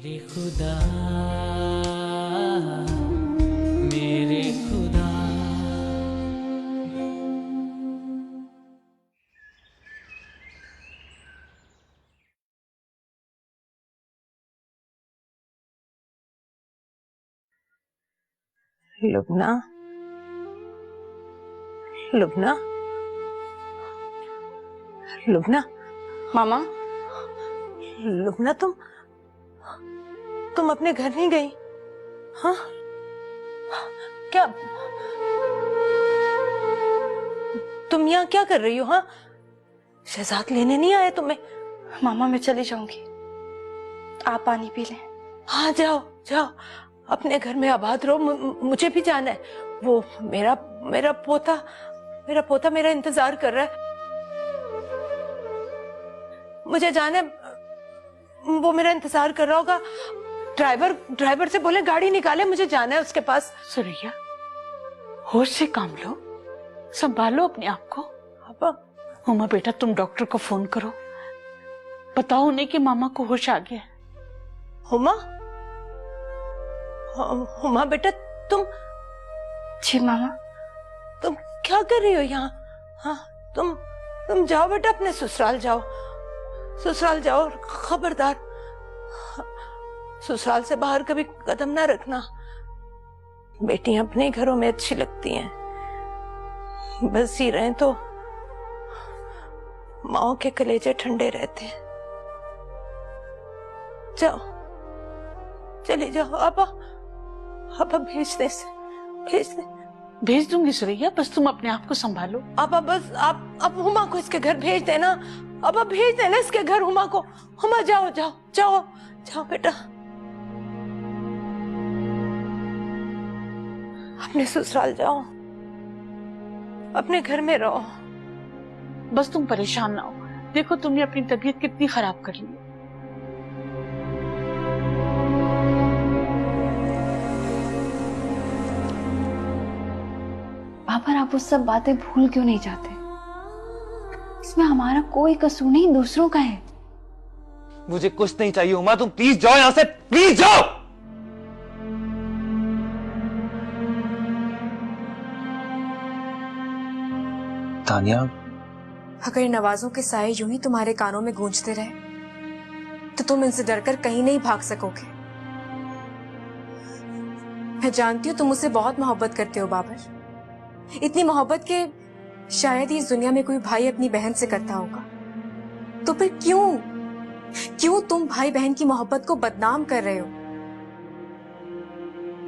मेरे खुदा, मेरे खुदा। लुबना, लुबना, लुबना। मामा, लुबना, तुम अपने घर नहीं गई? हाँ, क्या तुम यहाँ क्या कर रही हो? हाँ, शहजाद लेने नहीं आए तुम्हें? मामा मैं चली जाऊंगी, आप पानी पी लें। हाँ, जाओ जाओ, अपने घर में आबाद रहो। मुझे भी जाना है। वो मेरा पोता मेरा इंतजार कर रहा है। मुझे जाना है, वो मेरा इंतजार कर रहा होगा। ड्राइवर से बोले गाड़ी निकाले, मुझे जाना है उसके पास। सुरैया, होश से काम लो, संभालो अपने आप को। पापा। हुमा बेटा, तुम डॉक्टर को फोन करो, बताओ उन्हें कि मामा को होश आ गया है। हुमा बेटा, तुम। जी मामा। तुम क्या कर रही हो यहाँ? हाँ, तुम जाओ बेटा, अपने ससुराल जाओ। खबरदार, ससुराल से बाहर कभी कदम ना रखना। बेटियां अपने घरों में अच्छी लगती हैं, बस ही रहे तो माओ के कलेजे ठंडे रहते हैं। जाओ, चली जाओ। अब भेज दे। भेज दूंगी सुरैया, बस तुम अपने आप को संभालो। अब हुमा को इसके घर भेज देना। अब भेज देना इसके घर हुमा को। हुमा, जाओ बेटा, अपने ससुराल जाओ, अपने घर में रहो। बस तुम परेशान ना हो, देखो तुमने अपनी तबीयत कितनी खराब कर ली है। पापा, आप वो सब बातें भूल क्यों नहीं जाते? इसमें हमारा कोई कसूर नहीं, दूसरों का है। मुझे कुछ नहीं चाहिए उमा, तुम प्लीज जाओ यहां से, प्लीज जाओ। तानिया, अगर नवाजों के साए यूं ही तुम्हारे कानों में गूंजते रहे तो तुम इनसे डरकर कहीं नहीं भाग सकोगे। मैं जानती हूँ तुम मुझसे बहुत मोहब्बत करते हो बाबर, इतनी मोहब्बत के शायद ही इस दुनिया में कोई भाई अपनी बहन से करता होगा। तो फिर क्यों तुम भाई बहन की मोहब्बत को बदनाम कर रहे हो?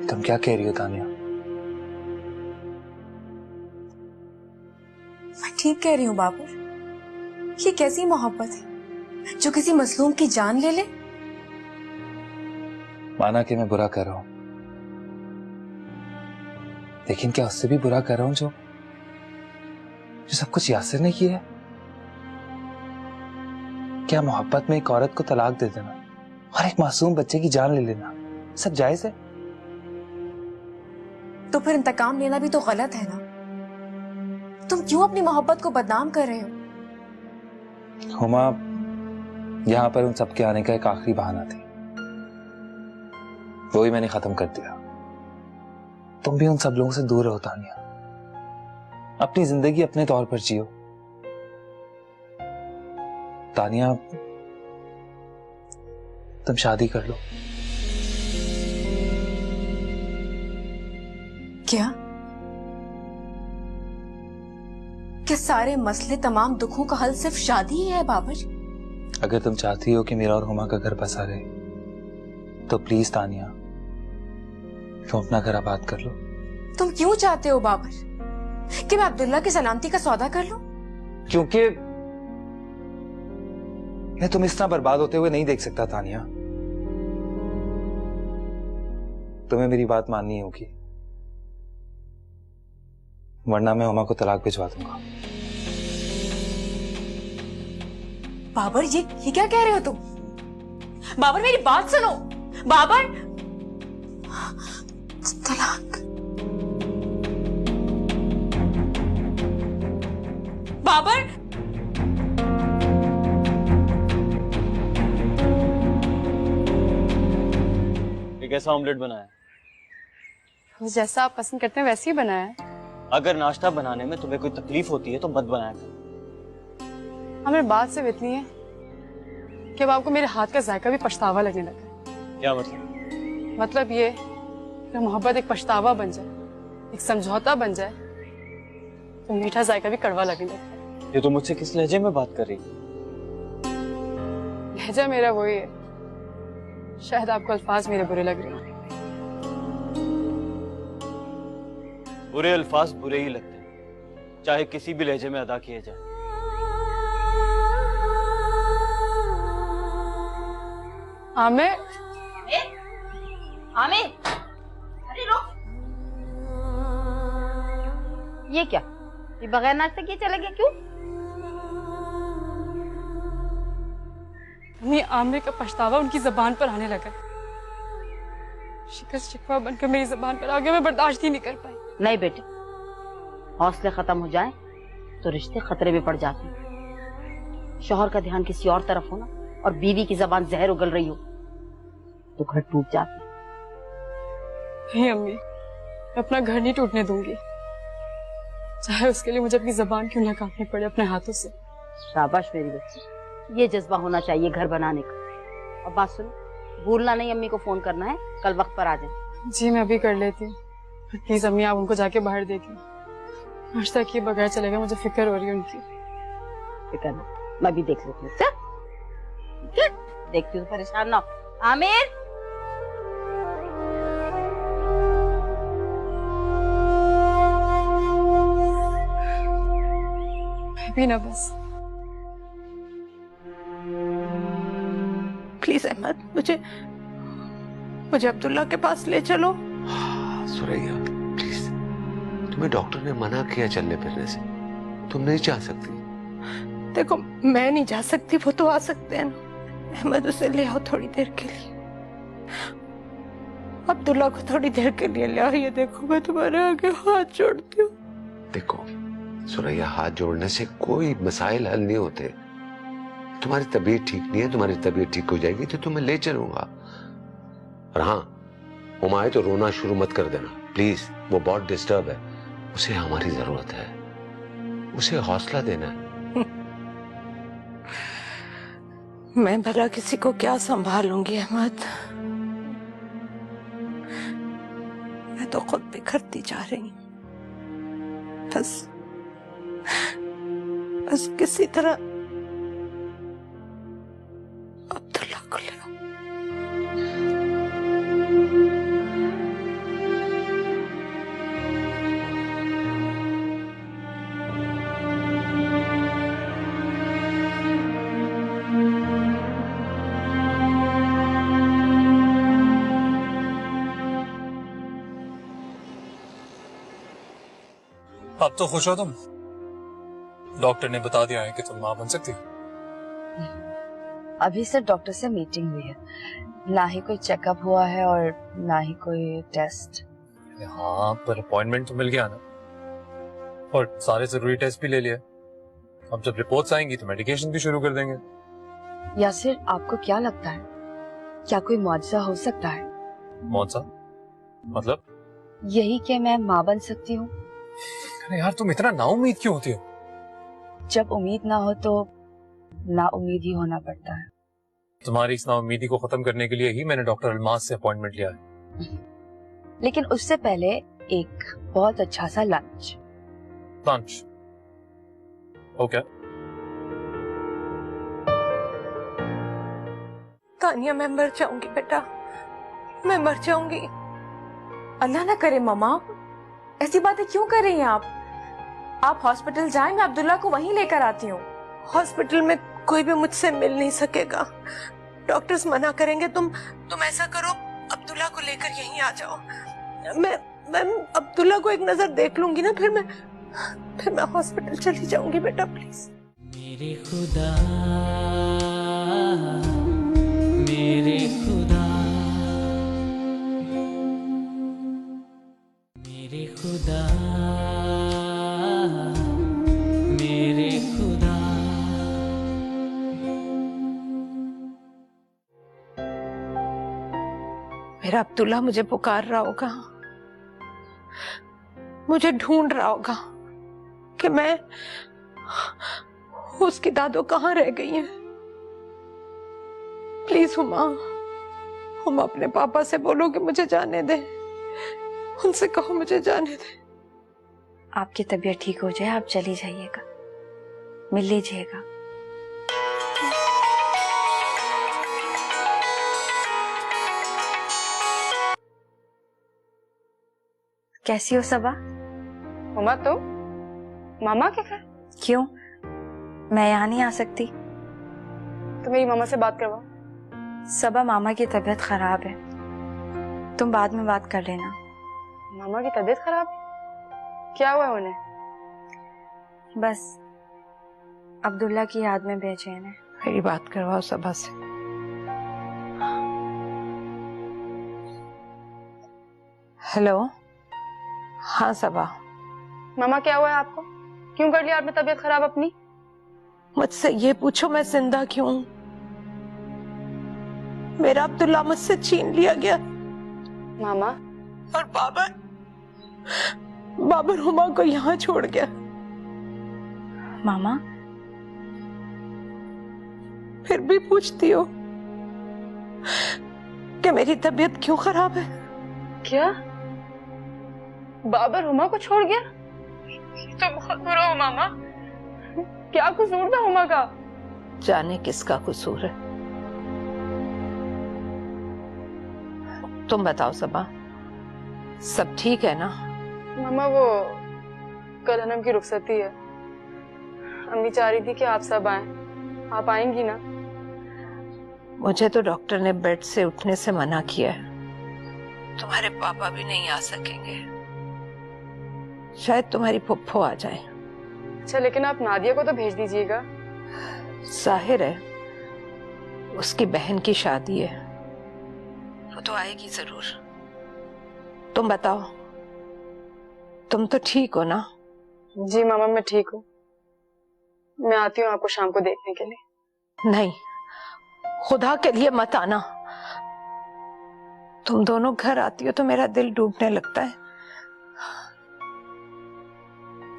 तुम क्या कह रही हो तानिया? मैं ठीक कह रही हूँ बाबर। ये कैसी मोहब्बत है जो किसी मजलूम की जान ले ले? माना कि मैं बुरा कर रहा हूं, लेकिन क्या उससे भी बुरा कर रहा हूं जो सब कुछ यासिर ने किया है? क्या मोहब्बत में एक औरत को तलाक दे देना और एक मासूम बच्चे की जान ले लेना सब जायज है? तो फिर इंतकाम लेना भी तो गलत है ना? तुम क्यों अपनी मोहब्बत को बदनाम कर रहे हो? हुमा, यहां पर उन सबके आने का एक आखिरी बहाना थी, वो ही मैंने खत्म कर दिया। तुम भी उन सब लोगों से दूर रहो तानिया, अपनी जिंदगी अपने तौर पर जियो। तानिया, तुम शादी कर लो। क्या सारे मसले, तमाम दुखों का हल सिर्फ शादी ही है बाबर? अगर तुम चाहती हो कि मेरा और हुमा का घर बसा रहे तो प्लीज तानिया, तुम अपना घर आबाद कर लो। तुम क्यों चाहते हो बाबर कि मैं अब्दुल्ला की सलामती का सौदा कर लूं? क्योंकि मैं तुम इस तरह बर्बाद होते हुए नहीं देख सकता तानिया। तुम्हें मेरी बात माननी होगी, वरना मैं हुमा को तलाक भिजवा दूंगा। बाबर, ये क्या कह रहे हो तुम? बाबर, मेरी बात सुनो। बाबर, तलाक? बाबर, ये कैसा ऑमलेट बनाया? वो जैसा आप पसंद करते हैं वैसे ही बनाया है। अगर नाश्ता बनाने में तुम्हें कोई तकलीफ होती है तो मत बनाया कर। हमें बात सिर्फ इतनी है कि अब आपको मेरे हाथ का जायका भी पछतावा लगने लगा है। क्या मतलब? मतलब ये कि मोहब्बत एक पछतावा बन जाए, एक समझौता बन जाए, तो मीठा जायका भी कड़वा लगने लगता है। ये तो मुझसे किस लहजे में बात कर रही है? लहजा मेरा वही है, शायद आपको अल्फाज मेरे बुरे लग रहे हैं। बुरे अल्फाज बुरे ही लगते हैं, चाहे किसी भी लहजे में अदा किए जाए। आमिर, आमिर, अरे रुक। ये क्या? ये बगैर नाश्ते किए चले गए क्यों? मम्मी, आमिर का पछतावा उनकी जबान पर आने लगा। शिकस्त शिकवा बनकर मेरी जबान पर आ गया, मैं बर्दाश्त ही नहीं कर पाई। नहीं बेटे, हौसले खत्म हो जाए तो रिश्ते खतरे में पड़ जाते हैं। शौहर का ध्यान किसी और तरफ हो ना, और बीवी की जबान जहर उगल रही हो तो घर टूट जाते। नहीं अम्मी, मैं अपना घर नहीं टूटने दूंगी, चाहे उसके लिए मुझे अपनी जबान क्यों ना काटनी पड़े अपने हाथों से। शाबाश मेरी बच्ची, ये जज्बा होना चाहिए घर बनाने का। और बात सुनो, भूलना नहीं अम्मी को फोन करना है, कल वक्त पर आ जाए। जी मैं अभी कर लेती हूँ, प्लीज अम्मी आप उनको जाके बाहर देखिए। नाश्ता किए बगैर चले गए, मुझे फिक्र हो रही है उनकी। फिक्र ना, मैं भी देख लेती हूँ। देखती हूँ, परेशान ना हो। आमिर, भी ना बस। प्लीज अहमद, मुझे अब्दुल्ला के पास ले चलो। सुरैया प्लीज, तुम्हें डॉक्टर ने मना किया चलने फिरने से, तुम नहीं जा सकती। देखो मैं नहीं जा सकती, वो तो आ सकते हैं ना। अहमद उसे ले आओ थोड़ी देर के लिए, अब्दुल्ला को थोड़ी देर के लिए ले आओ। ये देखो मैं तुम्हारे आगे हाथ जोड़ती हूँ। देखो सुरैया, हाथ जोड़ने से कोई मसाइल हल नहीं होते। तुम्हारी तबीयत ठीक नहीं है, तुम्हारी तबीयत ठीक हो जाएगी तो तुम्हें ले चलूंगा। और हाँ, वो आए तो रोना शुरू मत कर देना प्लीज, वो बहुत डिस्टर्ब है, उसे हमारी जरूरत है, उसे हौसला देना है। मैं भला किसी को क्या संभालूंगी अहमद, मैं तो खुद बिखरती जा रही हूँ। बस किसी तरह अब्दुल्ला को ले आओ। अब तो खुश हो तुम? डॉक्टर ने बता दिया है कि तुम मां बन सकती हो। अभी से डॉक्टर से मीटिंग हुई है, ना ही कोई चेकअप हुआ है और ना ही कोई टेस्ट। हाँ, पर अपॉइंटमेंट तो मिल गया ना, और सारे जरूरी टेस्ट भी ले लिए। अब जब रिपोर्ट्स आएंगी तो मेडिकेशन भी शुरू कर देंगे। यासिर, आपको क्या लगता है, क्या कोई मुआवजा हो सकता है? मौजा मतलब? यही कि मैं माँ बन सकती हूँ। अरे यार, तुम इतना नाउम्मीद क्यों होती हो? जब उम्मीद ना हो तो ना उम्मीद ही होना पड़ता है। तुम्हारी इस नाउम्मीदी को खत्म करने के लिए ही मैंने डॉक्टर अल्मास से अपॉइंटमेंट लिया है। लेकिन उससे पहले एक बहुत अच्छा सा लंच। लंच? ओके। तानिया, मैं मर जाऊंगी बेटा, मैं मर जाऊंगी। अल्लाह ना करे मम्मा, ऐसी बातें क्यों कर रही हैं आप हॉस्पिटल जाएं, मैं अब्दुल्ला को वहीं लेकर आती हूँ। हॉस्पिटल में कोई भी मुझसे मिल नहीं सकेगा, डॉक्टर्स मना करेंगे। तुम ऐसा करो, अब्दुल्ला को लेकर यहीं आ जाओ। मैं अब्दुल्ला को एक नजर देख लूंगी ना, फिर मैं हॉस्पिटल चली जाऊंगी बेटा, प्लीज। मेरे खुदा, मेरे खुदा, मेरे खुदा, मेरे खुदा। मेरा अब्दुल्ला मुझे पुकार रहा होगा, मुझे ढूंढ रहा होगा कि मैं, उसकी दादो कहाँ रह गई हैं। प्लीज हुमा अपने पापा से बोलो कि मुझे जाने दे, उनसे कहो मुझे जाने दे। आपकी तबीयत ठीक हो जाए, आप चली जाइएगा, मिल लीजिएगा। कैसी हो सबा? हुमा तो मामा के घर? क्यों, मैं यहाँ नहीं आ सकती? तो मेरी मामा से बात करवाओ। सबा, मामा की तबीयत खराब है, तुम बाद में बात कर लेना। मामा की तबीयत खराब है? क्या हुआ उन्हें? बस अब्दुल्ला की याद में बेचैन है। मेरी बात करवाओ सबा से। हेलो, हाँ सबा। मामा क्या हुआ है आपको? क्यों कर लिया आपने तबीयत खराब अपनी? मुझसे ये पूछो मैं जिंदा क्यों हूं? मेरा अब्दुल्ला मुझसे छीन लिया गया। मामा? और बाबर हुमा को यहाँ छोड़ गया। मामा? फिर भी पूछती हो कि मेरी तबीयत क्यों खराब है? क्या बाबर हुमा को छोड़ गया? तो बहुत बुरा हो मामा। क्या कसूर था हुमा का? जाने किसका कसूर है। तुम बताओ सबा, सब ठीक है ना? मामा वो कल अनम की रुखसती है, अम्मी चाह रही थी कि आप सब आए, आप आएंगी ना? मुझे तो डॉक्टर ने बेड से उठने से मना किया है। तुम्हारे पापा भी नहीं आ सकेंगे, शायद तुम्हारी पुप्पो आ जाए। अच्छा, लेकिन आप नादिया को तो भेज दीजिएगा। जाहिर है उसकी बहन की शादी है, वो तो आएगी जरूर। तुम बताओ, तुम तो ठीक हो ना? जी मामा, मैं ठीक हूँ। मैं आती हूँ आपको शाम को देखने के लिए। नहीं, खुदा के लिए मत आना। तुम दोनों घर आती हो तो मेरा दिल डूबने लगता है।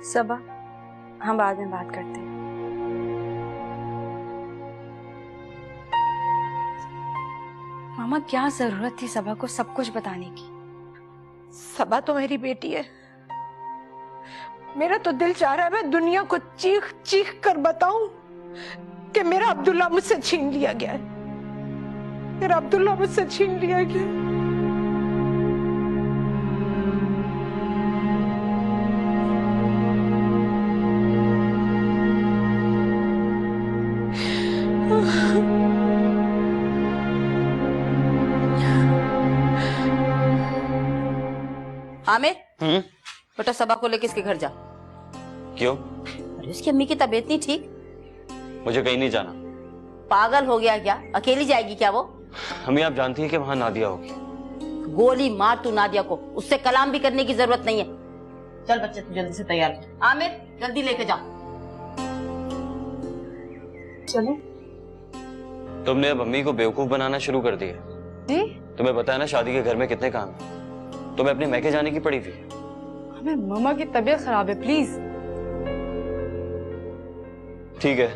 सबा, हम बाद में बात करते हैं। मामा, क्या जरूरत थी सबा को सब कुछ बताने की? सबा तो मेरी बेटी है। मेरा तो दिल चाह रहा है मैं दुनिया को चीख चीख कर बताऊं कि मेरा अब्दुल्ला मुझसे छीन लिया गया है, मेरा अब्दुल्ला मुझसे छीन लिया गया। आमिर, बेटा सबा को लेके इसके घर जा। क्यों? अरे उसकी अम्मी की तबीयत नहीं ठीक। मुझे कहीं नहीं जाना। पागल हो गया क्या? अकेली जाएगी क्या वो? अम्मी आप जानती हैं कि वहां नादिया होगी। गोली मार तू नादिया को, उससे कलाम भी करने की जरूरत नहीं है। चल बच्चे, तू जल्दी से तैयार हो। आमिर, जल्दी लेके जा। चलो। तुमने अब अम्मी को बेवकूफ बनाना शुरू कर दिया। जी? तुम्हें पता है ना शादी के घर में कितने काम है। तुम्हें अपने मैके जाने की पड़ी थी। हमें मामा की तबीयत खराब है, प्लीज। ठीक है,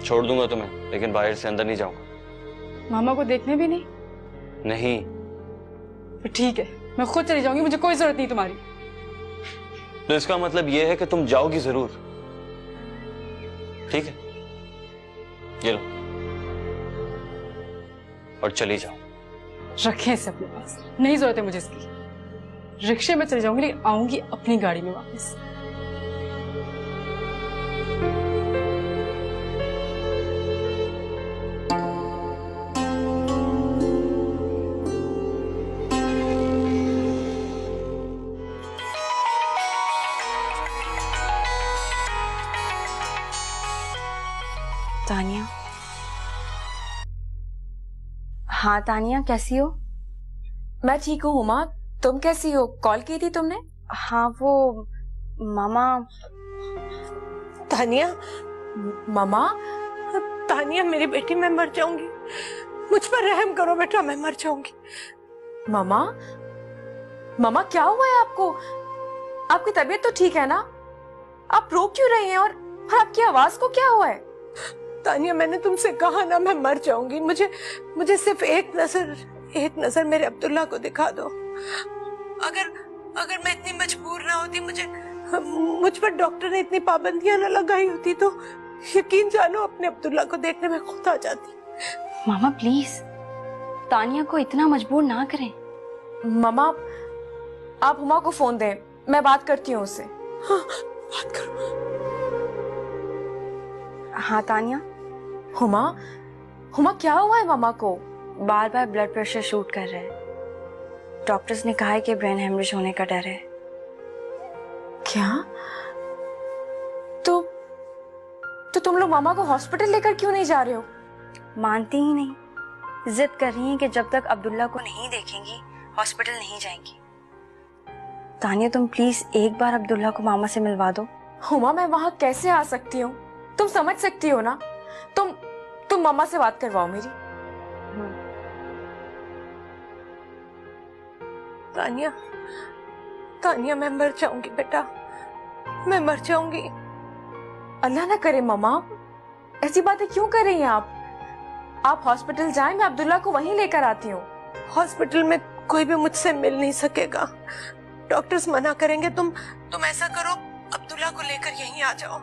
छोड़ दूंगा तुम्हें, लेकिन बाहर से अंदर नहीं जाऊंगा। मामा को देखने भी नहीं? नहीं। फिर ठीक है, मैं खुद चली जाऊंगी, मुझे कोई जरूरत नहीं तुम्हारी। तो इसका मतलब यह है कि तुम जाओगी जरूर। ठीक है, ये लो और चली जाओ। रखें इसे अपने पास, नहीं जरूरत है मुझे इसकी। रिक्शे में चली जाऊंगी, लेकिन आऊंगी अपनी गाड़ी में वापस। तानिया? हाँ तानिया, कैसी हो? मैं ठीक हूँ हुमा, तुम कैसी हो? कॉल की थी तुमने? हाँ, वो मामा। तानिया? मामा? तानिया मेरी बेटी, मैं मर जाऊंगी, मुझ पर रहम करो बेटा, मैं मर जाऊंगी। मामा, मामा क्या हुआ है आपको? आपकी तबीयत तो ठीक है ना? आप रो क्यों रही हैं? और आपकी आवाज को क्या हुआ है? तानिया, मैंने तुमसे कहा ना मैं मर जाऊंगी। मुझे सिर्फ एक नजर मेरे अब्दुल्ला को दिखा दो। अगर मैं इतनी मजबूर ना होती, मुझ पर डॉक्टर ने इतनी पाबंदियां न लगाई होती, तो यकीन जानो अपने अब्दुल्ला को देखने में खुद आ जाती। मामा प्लीज तानिया को इतना मजबूर ना करें। मामा, आप हुमा को फोन दें, मैं बात करती हूँ उससे। हाँ, बात करो। हाँ तानिया। हुमा क्या हुआ है मामा को? बार बार ब्लड प्रेशर शूट कर रहा है। डॉक्टर्स ने कहा है कि ब्रेन हेमरेज होने का डर है। क्या? तो तुम लोग मामा को हॉस्पिटल लेकर क्यों नहीं जा रहे हो? मानती ही नहीं, जिद कर रही हैं कि जब तक अब्दुल्ला को नहीं देखेंगी हॉस्पिटल नहीं जाएंगी। तानिया तुम प्लीज एक बार अब्दुल्ला को मामा से मिलवा दो। हुमा, मैं वहां कैसे आ सकती हूँ? तुम समझ सकती हो ना? तुम मामा से बात करवाओ मेरी। तानिया मैं मर जाऊंगी बेटा, मैं मर जाऊंगी। अल्लाह ना करे मामा, ऐसी बातें क्यों कर रही हैं आप हॉस्पिटल जाएं, मैं अब्दुल्ला को वहीं लेकर आती हूँ। हॉस्पिटल में कोई भी मुझसे मिल नहीं सकेगा, डॉक्टर्स मना करेंगे। तुम ऐसा करो, अब्दुल्ला को लेकर यहीं आ जाओ।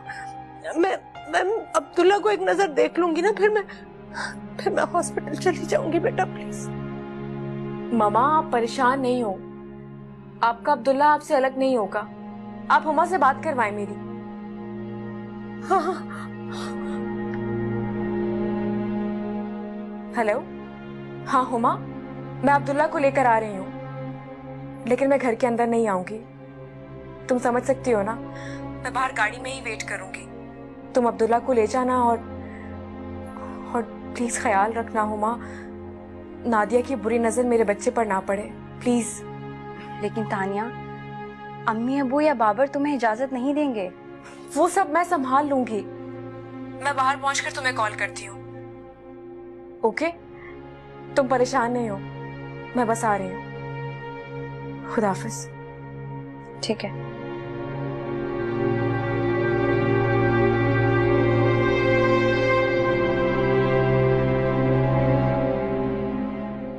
मैं अब्दुल्ला को एक नजर देख लूंगी ना, फिर मैं हॉस्पिटल चली जाऊंगी बेटा, प्लीज। मामा, आप परेशान नहीं हो, आपका अब्दुल्ला आपसे अलग नहीं होगा। आप हुमा से बात करवाएं मेरी। हाँ। हेलो, हाँ हुमा, मैं अब्दुल्ला को लेकर आ रही हूँ, लेकिन मैं घर के अंदर नहीं आऊंगी। तुम समझ सकती हो ना, मैं बाहर गाड़ी में ही वेट करूंगी। तुम अब्दुल्ला को ले जाना और प्लीज ख्याल रखना हुमा, नादिया की बुरी नजर मेरे बच्चे पर ना पड़े, प्लीज। लेकिन तानिया, अम्मी अबू या बाबर तुम्हें इजाजत नहीं देंगे। वो सब मैं संभाल लूंगी। मैं बाहर पहुंचकर तुम्हें कॉल करती हूँ, ओके? तुम परेशान नहीं हो, मैं बस आ रही हूँ। खुदा हाफिज। ठीक है।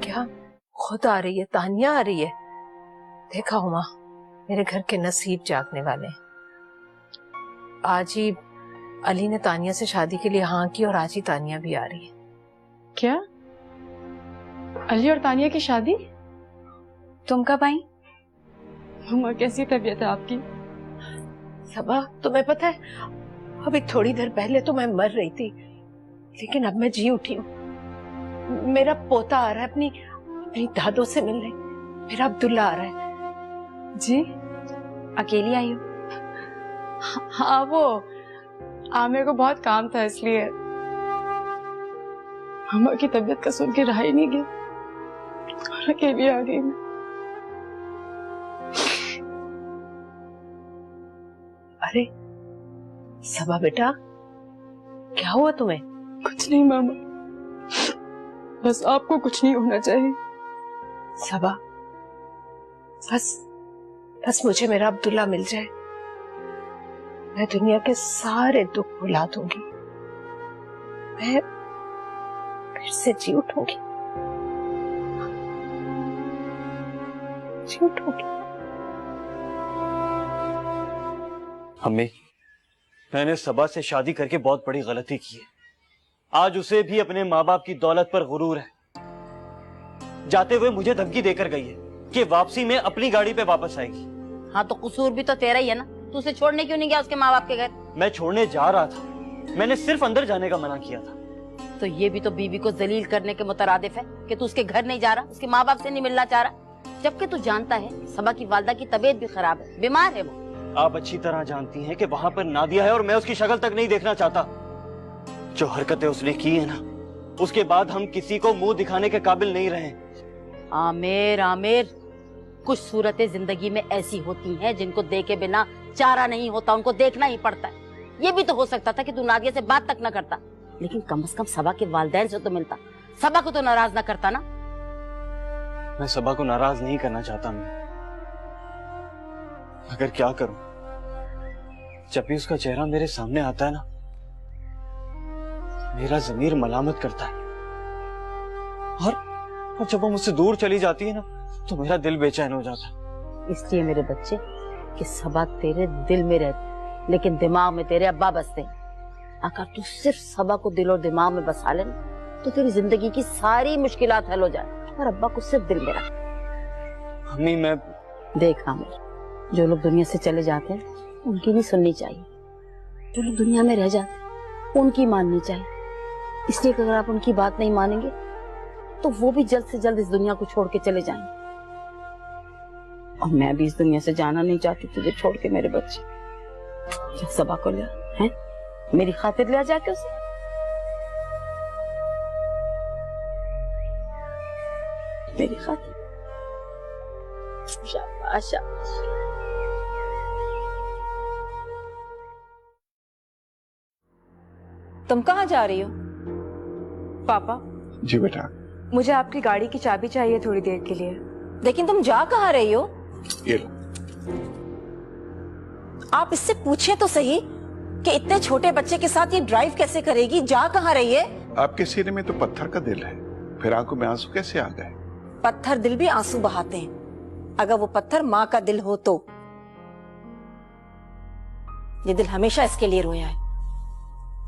क्या खुद आ रही है? तानिया आ रही है? देखा हुमा, मेरे घर के नसीब जागने वाले हैं। आज ही अली ने तानिया से शादी के लिए हाँ की और आज ही तानिया भी आ रही है। क्या? अली और तानिया की शादी? तुम कब आई? हुमा, कैसी तबीयत है आपकी? सबा, तुम्हें पता है, अभी थोड़ी देर पहले तो मैं मर रही थी, लेकिन अब मैं जी उठी हूँ। मेरा पोता आ रहा है अपनी दादों से मिलने, मेरा अब्दुल्ला आ रहा है। जी? अकेली आई हो? हाँ, वो आमिर को बहुत काम था इसलिए। हुमा की तबीयत का सुन के रहा ही नहीं गया और अकेली आ गई मैं। अरे सबा बेटा, क्या हुआ तुम्हें? कुछ नहीं मामा, बस आपको कुछ नहीं होना चाहिए। सबा, बस मुझे मेरा अब्दुल्ला मिल जाए, मैं दुनिया के सारे दुख भुला दूंगी, मैं फिर से जी उठूंगी। अम्मी, मैंने सबा से शादी करके बहुत बड़ी गलती की है। आज उसे भी अपने माँ बाप की दौलत पर गुरूर है। जाते हुए मुझे धमकी देकर गई है कि वापसी में अपनी गाड़ी पे वापस आएगी। हाँ, तो कसूर भी तो तेरा ही है ना, तू उसे छोड़ने क्यों नहीं गया उसके माँ बाप के घर? मैं छोड़ने जा रहा था, मैंने सिर्फ अंदर जाने का मना किया था। तो ये भी तो बीवी को जलील करने के मुतरादिफ है कि तू उसके घर नहीं जा रहा, उसके माँ बाप से नहीं मिलना चाह रहा, जबकि तू जानता है सबा की वालदा की तबीयत भी खराब है, बीमार है वो। आप अच्छी तरह जानती हैं कि वहां पर नादिया है और मैं उसकी शक्ल तक नहीं देखना चाहता। जो हरकतें उसने की है ना, उसके बाद हम किसी को मुंह दिखाने के काबिल नहीं रहे। आमिर, कुछ सूरतें जिंदगी में ऐसी होती हैं जिनको देखे बिना चारा नहीं होता, उनको देखना ही पड़ता है। ये भी तो हो सकता था कि तू नादिया से बात तक न करता, लेकिन कम से कम सबा के वालिदैन से तो मिलता। सबा को तो नाराज ना करता ना। मैं सबा को नाराज नहीं करना चाहता मैं, मगर क्या करूं, जब भी उसका चेहरा मेरे सामने आता है ना, मेरा ज़मीर मलामत करता है। और जब वो मुझसे दूर चली जाती है ना, तो मेरा दिल बेचैन हो जाता है। इसलिए मेरे बच्चे कि सबा तेरे दिल में रहती, लेकिन दिमाग में तेरे अब्बा बसते हैं। अगर तू सिर्फ सबा को दिल और दिमाग में बसा ले तो तेरी जिंदगी की सारी मुश्किलात हल हो जाए, और अब्बा को सिर्फ दिल में रख। अम्मी मैं देख आमिर, जो लोग दुनिया से चले जाते हैं उनकी नहीं सुननी चाहिए, जो लोग दुनिया में रह जाते हैं उनकी माननी चाहिए। इसलिए अगर आप उनकी बात नहीं मानेंगे तो वो भी जल्द से जल्द इस दुनिया को छोड़ के चले जाएंगे, और मैं भी इस दुनिया से जाना नहीं चाहती तुझे छोड़ के मेरे बच्चे। जा सबा को ले हैं, मेरी खातिर ले जाके उसे। मेरी खातिर। शाबाश शाबाश। तुम कहाँ जा रही हो? पापा जी बेटा, मुझे आपकी गाड़ी की चाबी चाहिए थोड़ी देर के लिए। लेकिन तुम जा कहाँ रही हो? ये लो। आप इससे पूछे तो सही कि इतने छोटे बच्चे के साथ ये ड्राइव कैसे करेगी, जा कहाँ रही है? आपके सीने में तो पत्थर का दिल है, फिर आंखों में आंसू कैसे आ गए? पत्थर दिल भी आंसू बहाते हैं, अगर वो पत्थर माँ का दिल हो तो। ये दिल हमेशा इसके लिए रोया है।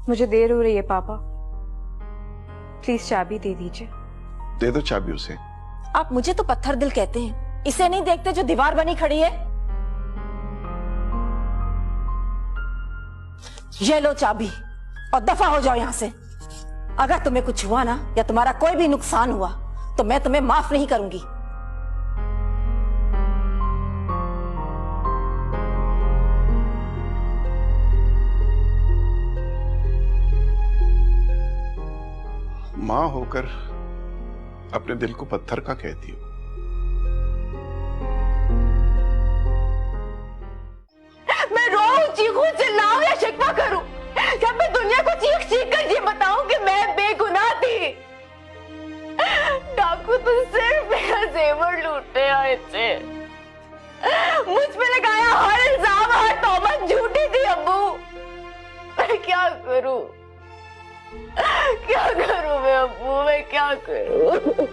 मुझे देर हो रही है पापा, प्लीज चाबी दे दीजिए। दे दो चाबी उसे। आप मुझे तो पत्थर दिल कहते हैं, इसे नहीं देखते जो दीवार बनी खड़ी है? ये लो चाबी और दफा हो जाओ यहां से। अगर तुम्हें कुछ हुआ ना, या तुम्हारा कोई भी नुकसान हुआ, तो मैं तुम्हें माफ नहीं करूंगी। माँ होकर अपने दिल को पत्थर का कहती हो। मैं रोऊं, चीखूं, चिल्लाऊं या शिकवा करूं? क्या मैं दुनिया को चीख चीख कर ये बताऊं कि मैं बेगुनाह थी? डाकू तो सिर्फ मेरा जेवर लूटने आए थे। मुझ पे लगाया हर इल्जाम, हर तौबत झूठी थी अब्बू। मैं क्या करूं? क्या करूं मैं अब्बू, मैं क्या करूं?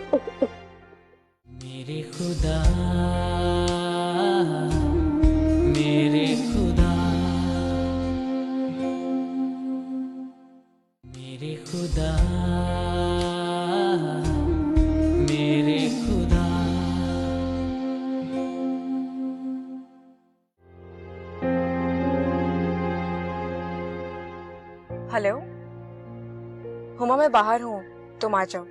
मेरे खुदा, मेरे खुदा, मेरे खुदा, मेरे खुदा। हेलो हुमा, मैं बाहर हूँ, तुम आ जाओ।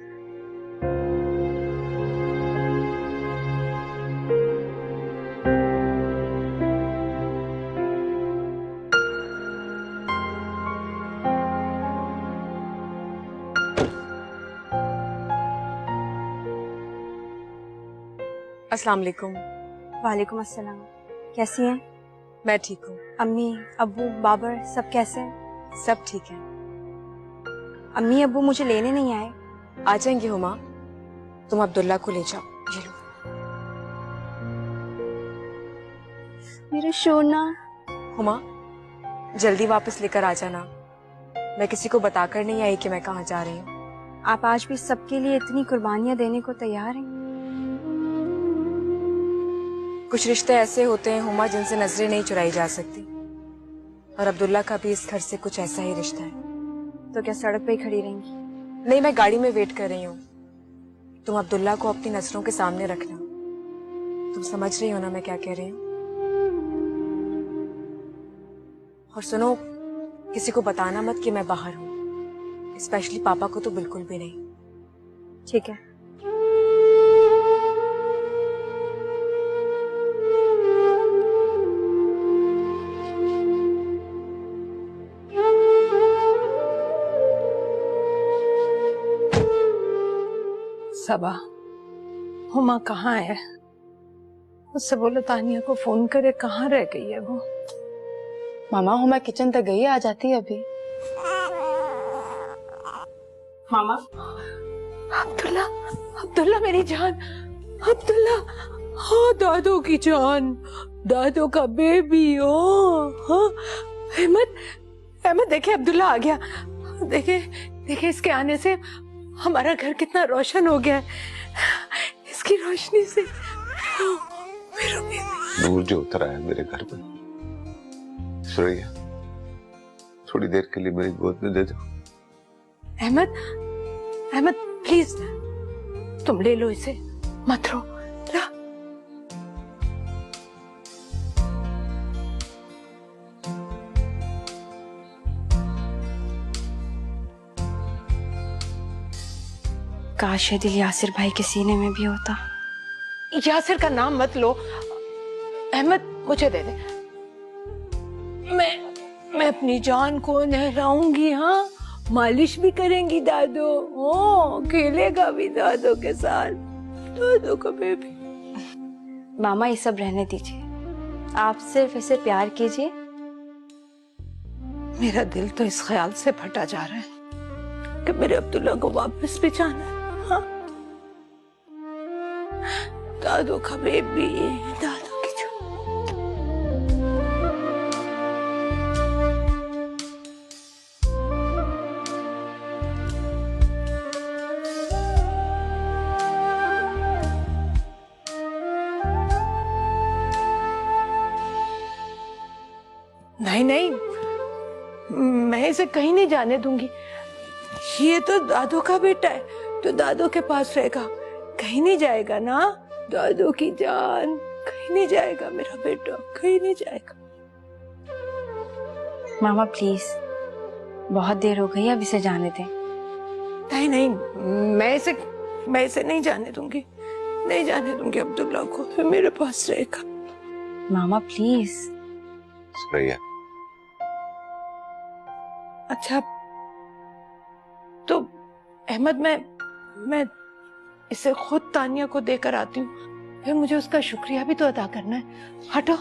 अस्सलाम वालेकुम। वालेकुम अस्सलाम। कैसी हैं? मैं ठीक हूँ। अम्मी, अब्बू, बाबर सब कैसे हैं? सब ठीक है। अम्मी अब्बू मुझे लेने नहीं आए? आ जाएंगे हुमा, तुम अब्दुल्ला को ले जाओ। ये लो। मेरा सोना। हुमा जल्दी वापस लेकर आ जाना, मैं किसी को बताकर नहीं आई कि मैं कहाँ जा रही हूँ। आप आज भी सबके लिए इतनी कुर्बानियां देने को तैयार हैं? कुछ रिश्ते ऐसे होते हैं हुमा जिनसे नजरें नहीं चुराई जा सकती, और अब्दुल्ला का भी इस घर से कुछ ऐसा ही रिश्ता है। तो क्या सड़क पे ही खड़ी रहेंगी? नहीं, मैं गाड़ी में वेट कर रही हूँ। तुम अब्दुल्ला को अपनी नजरों के सामने रखना। तुम समझ रही हो ना मैं क्या कह रही हूँ? और सुनो, किसी को बताना मत कि मैं बाहर हूँ, स्पेशली पापा को तो बिल्कुल भी नहीं। ठीक है। सबा, हुमा कहाँ है? उससे बोलो तानिया को फोन करे, कहाँ रह गई है वो? मामा हुमा किचन तक गई है, आ जाती है अभी। मामा, अब्दुल्ला, अब्दुल्ला मेरी जान, अब्दुल्ला, हाँ दादो की जान, दादो का बेबी हो। हाँ अहमद, अहमद देखे अब्दुल्ला आ गया, देखे देखे इसके आने से हमारा घर कितना रोशन हो गया है, इसकी रोशनी से मेरा बेबी। नूर जो उतर आया मेरे घर में। सुरैया, थोड़ी देर के लिए मेरी गोद में दे दो। अहमद, अहमद प्लीज तुम ले लो इसे, मत रो। ला। काश ये दिल यासिर भाई के सीने में भी होता। यासिर का नाम मत लो अहमद, मुझे दे दे, मैं अपनी जान को नहलाऊंगी, हाँ मालिश भी करेंगी दादो, ओ खेलेगा भी दादो के साथ, दादो का बेबी। मामा ये सब रहने दीजिए, आप सिर्फ इसे प्यार कीजिए। मेरा दिल तो इस ख्याल से फटा जा रहा है कि मेरे अब्दुल्ला को वापस भी जाना है। हाँ दादो का बेबी, दादो की जान। नहीं नहीं, मैं इसे कहीं नहीं जाने दूंगी, ये तो दादो का बेटा है, तो दादो के पास रहेगा, कहीं नहीं जाएगा ना, दादो की जान, कहीं नहीं जाएगा मेरा बेटा, कहीं नहीं जाएगा। मामा प्लीज, बहुत देर हो गई, अब इसे जाने दें। नहीं नहीं, मैं इसे नहीं जाने दूंगी, नहीं जाने दूंगी अब्दुल्ला को, फिर मेरे पास रहेगा। मामा प्लीज। सुरैया, अच्छा तो अहमद, मैं इसे खुद तानिया को देकर आती हूँ, फिर मुझे उसका शुक्रिया भी तो अदा करना है। हटो।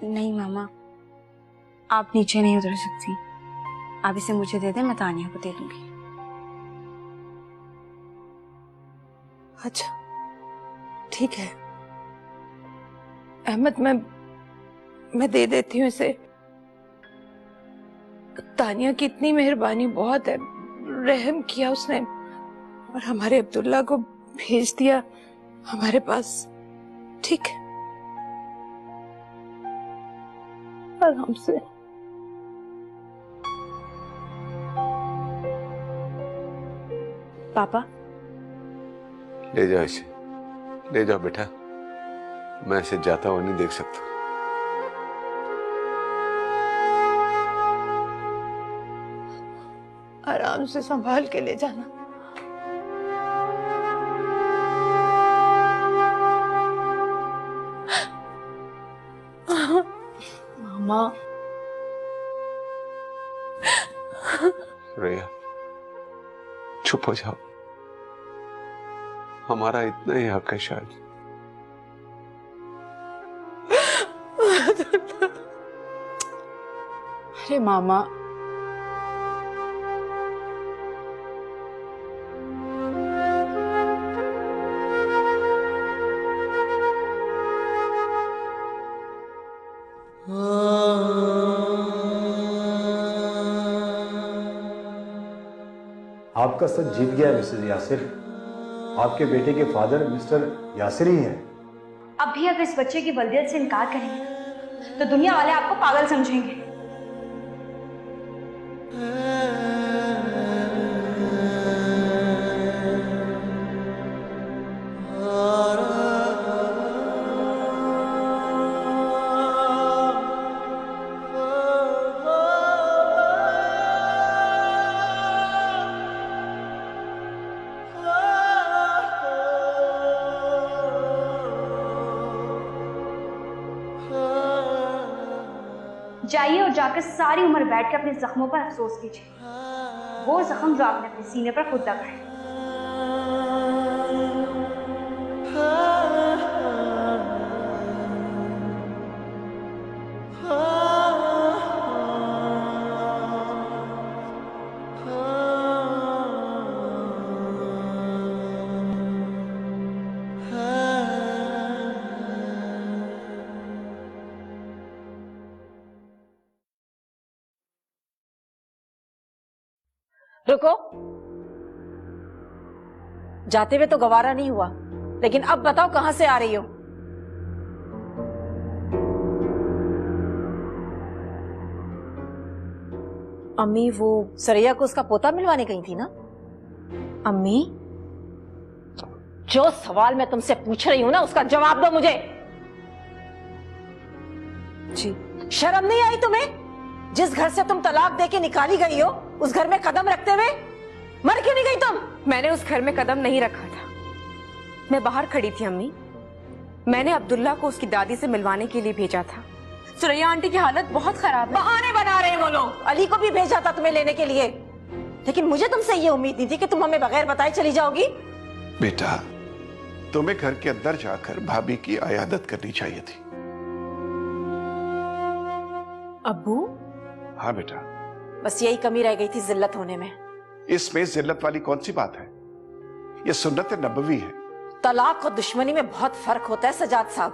नहीं मामा, आप नीचे नहीं उतर सकती, आप इसे मुझे दे दें, मैं तानिया को दे दूंगी। अच्छा ठीक है अहमद, मैं दे देती हूँ इसे। तानिया की इतनी मेहरबानी, बहुत है, रहम किया उसने और हमारे अब्दुल्ला को भेज दिया हमारे पास। ठीक है, आराम से। पापा ले जाओ इसे, ले जाओ बेटा, मैं इसे जाता हुआ नहीं देख सकता। आराम से संभाल के ले जाना। मामा। सुरैया, चुप हो जाओ, हमारा इतना ही हक है शायद। अरे मामा, आपका सच जीत गया है मिसेस यासिर, आपके बेटे के फादर मिस्टर यासिर ही हैं। अब भी अगर इस बच्चे की वल्दियत से इनकार करेंगे तो दुनिया वाले आपको पागल समझेंगे। जाइए और जाकर सारी उम्र बैठकर अपने जख्मों पर अफसोस कीजिए, वो जख्म जो आपने अपने सीने पर खुद दबा है। रुको, जाते हुए तो गवारा नहीं हुआ, लेकिन अब बताओ कहां से आ रही हो? अम्मी वो सरैया को उसका पोता मिलवाने गई थी ना? अम्मी, जो सवाल मैं तुमसे पूछ रही हूं ना उसका जवाब दो मुझे। जी। शर्म नहीं आई तुम्हें? जिस घर से तुम तलाक देके निकाली गई हो उस घर में कदम रखते हुए मर क्यों नहीं गई तुम? मैंने उस घर में कदम नहीं रखा था, मैं बाहर खड़ी थी अम्मी। मैंने अब्दुल्ला को उसकी दादी से मिलवाने के लिए भेजा था। सुरैया आंटी की हालत बहुत खराब है। बहाने बना रहे हैं वो लोग। अली को भी भेजा था तुम्हें लेने के लिए, लेकिन मुझे तुमसे ये उम्मीद नहीं थी कि तुम हमें बगैर बताए चली जाओगी। बेटा, तुम्हें घर के अंदर जाकर भाभी की आयादत करनी चाहिए थी। अब्बू? हाँ बेटा। बस यही कमी रह गई थी जिल्लत होने में। इसमें जिल्लत वाली कौन सी बात है? ये सुन्नत नबवी है। तलाक और दुश्मनी में बहुत फर्क होता है सजाद साहब।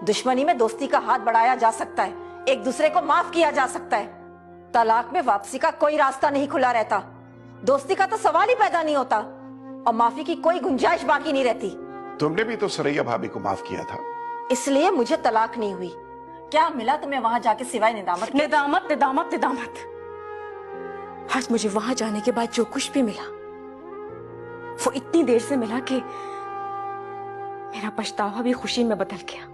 दुश्मनी में दोस्ती का हाथ बढ़ाया जा सकता है, एक दूसरे को माफ किया जा सकता है। तलाक में वापसी का कोई रास्ता नहीं खुला रहता, दोस्ती का तो सवाल ही पैदा नहीं होता और माफी की कोई गुंजाइश बाकी नहीं रहती। तुमने भी तो सुरैया भाभी को माफ किया था। इसलिए मुझे तलाक नहीं हुई। क्या मिला तुम्हें वहां जाके सिवाय निदामत? निदामत निदामत निदामत। आज मुझे वहां जाने के बाद जो कुछ भी मिला वो इतनी देर से मिला कि मेरा पछतावा भी खुशी में बदल गया।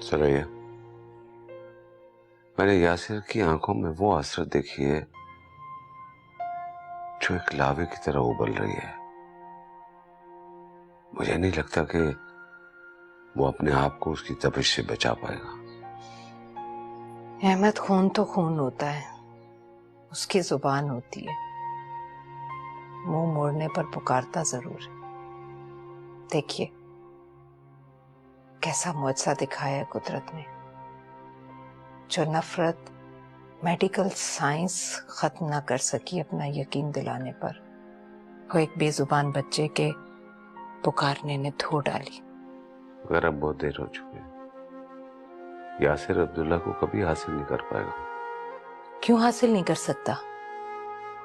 सुरैया, मैंने यासिर की आंखों में वो हसरत देखी है जो एक लावे की तरह उबल रही है। मुझे नहीं लगता कि वो अपने आप को उसकी तपिश से बचा पाएगा। अहमद, खून तो खून होता है, उसकी जुबान होती है, मुंह मोड़ने पर पुकारता जरूर है। देखिए कैसा मुआवजा दिखाया है कुदरत ने। जो नफरत मेडिकल साइंस खत्म ना कर सकी अपना यकीन दिलाने पर, वो एक बेजुबान बच्चे के पुकारने ने धो डाली। अगर अब बहुत देर हो चुकी है, यासिर अब्दुल्ला को कभी हासिल नहीं कर पाएगा। क्यों हासिल नहीं कर सकता?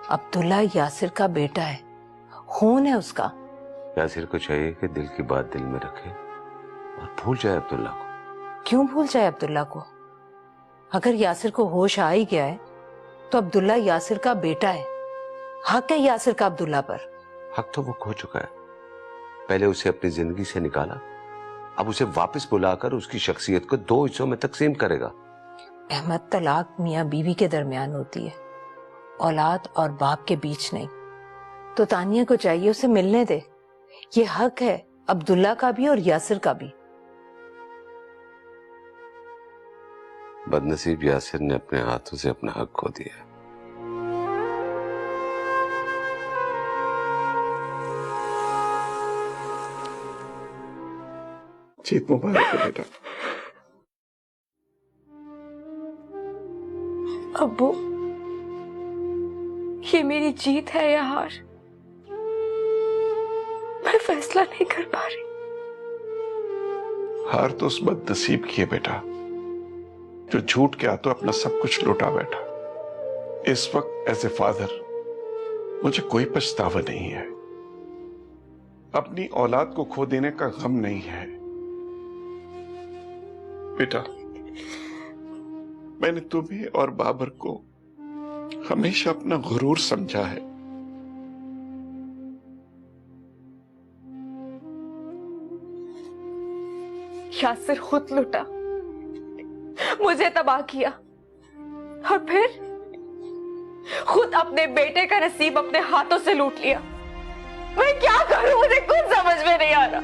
अब्दुल्ला यासिर का बेटा है, खून है उसका। यासिर को चाहिए कि दिल की बात दिल में रखे और भूल जाए अब्दुल्ला को। क्यों भूल जाए अब्दुल्ला को? अगर यासिर को होश आ ही गया है तो अब्दुल्ला यासिर का बेटा है, हक है यासिर का अब्दुल्ला पर। हक तो वो खो चुका है। पहले उसे अपनी जिंदगी से निकाला, अब उसे वापस बुलाकर उसकी शख्सियत को दो हिस्सों में तकसीम करेगा। अहमद, तलाक मियां बीवी के दरमियान होती है, औलाद और बाप के बीच नहीं। तो तानिया को चाहिए उसे मिलने दे। ये हक है अब्दुल्ला का भी और यासिर का भी। बदनसीब यासिर ने अपने हाथों से अपना हक खो दिया। जीत मुबारक हो बेटा। अब्बू, ये मेरी जीत है या हार? मैं फैसला नहीं कर पा रही। हार तो उस बदनसीब की है बेटा जो झूठ के हाथों अपना सब कुछ लुटा बैठा। इस वक्त एज ए फादर मुझे कोई पछतावा नहीं है, अपनी औलाद को खो देने का गम नहीं है। बेटा, मैंने तुम्हें और बाबर को हमेशा अपना गुरूर समझा है। यासिर खुद लुटा, मुझे तबाह किया और फिर खुद अपने बेटे का नसीब अपने हाथों से लूट लिया। मैं क्या करूं? मुझे कुछ समझ में नहीं आ रहा।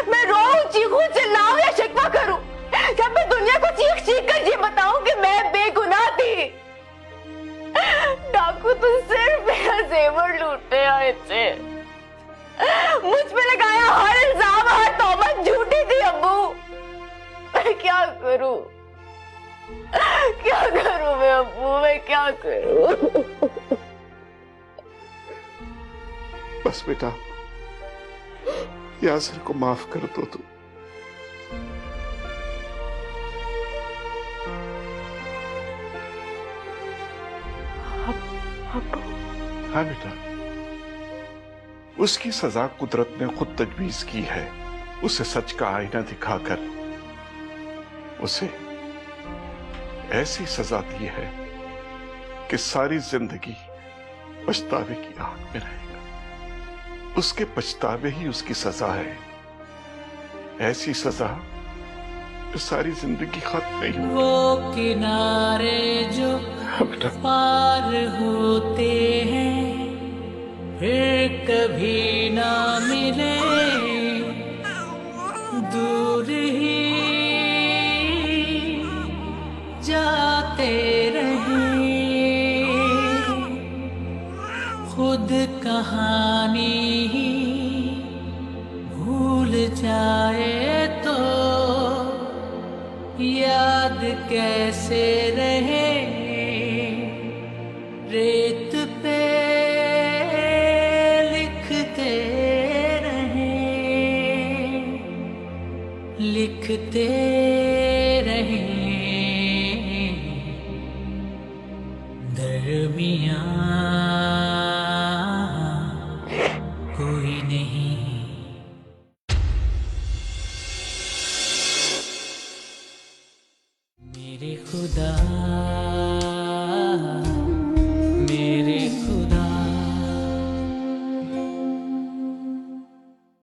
मैं रोऊं, चीखूं, चिल्लाऊं या शिकवा करूं? जब मैं दुनिया को चीख चीख कर ये बताऊं कि मैं बेगुनाह थी। डाकू तो सिर्फ मेरा जेवर लूटने आए थे। मुझ पे लगाया हर इल्जाम, हर तौबत झूठी थी। अब्बू, मैं क्या करूं? क्या करूं मैं अब्बू? मैं क्या करूं? बस बेटा, यासिर को माफ कर दो तुम। हाँ बेटा, उसकी सजा कुदरत ने खुद तजवीज की है। उसे सच का आईना दिखाकर उसे ऐसी सजा दी है कि सारी जिंदगी पछतावे की आग में रहेगा। उसके पछतावे ही उसकी सजा है। ऐसी सजा जो सारी जिंदगी खत्म नहीं होगी। वो किनारे जो पार होते हैं फिर कभी ना मिले, दूर ही जाते रहे। खुद कहानी ही भूल जाए तो याद कैसे रहे। रेत पे लिखते रहे दरमियां कोई नहीं। मेरे खुदा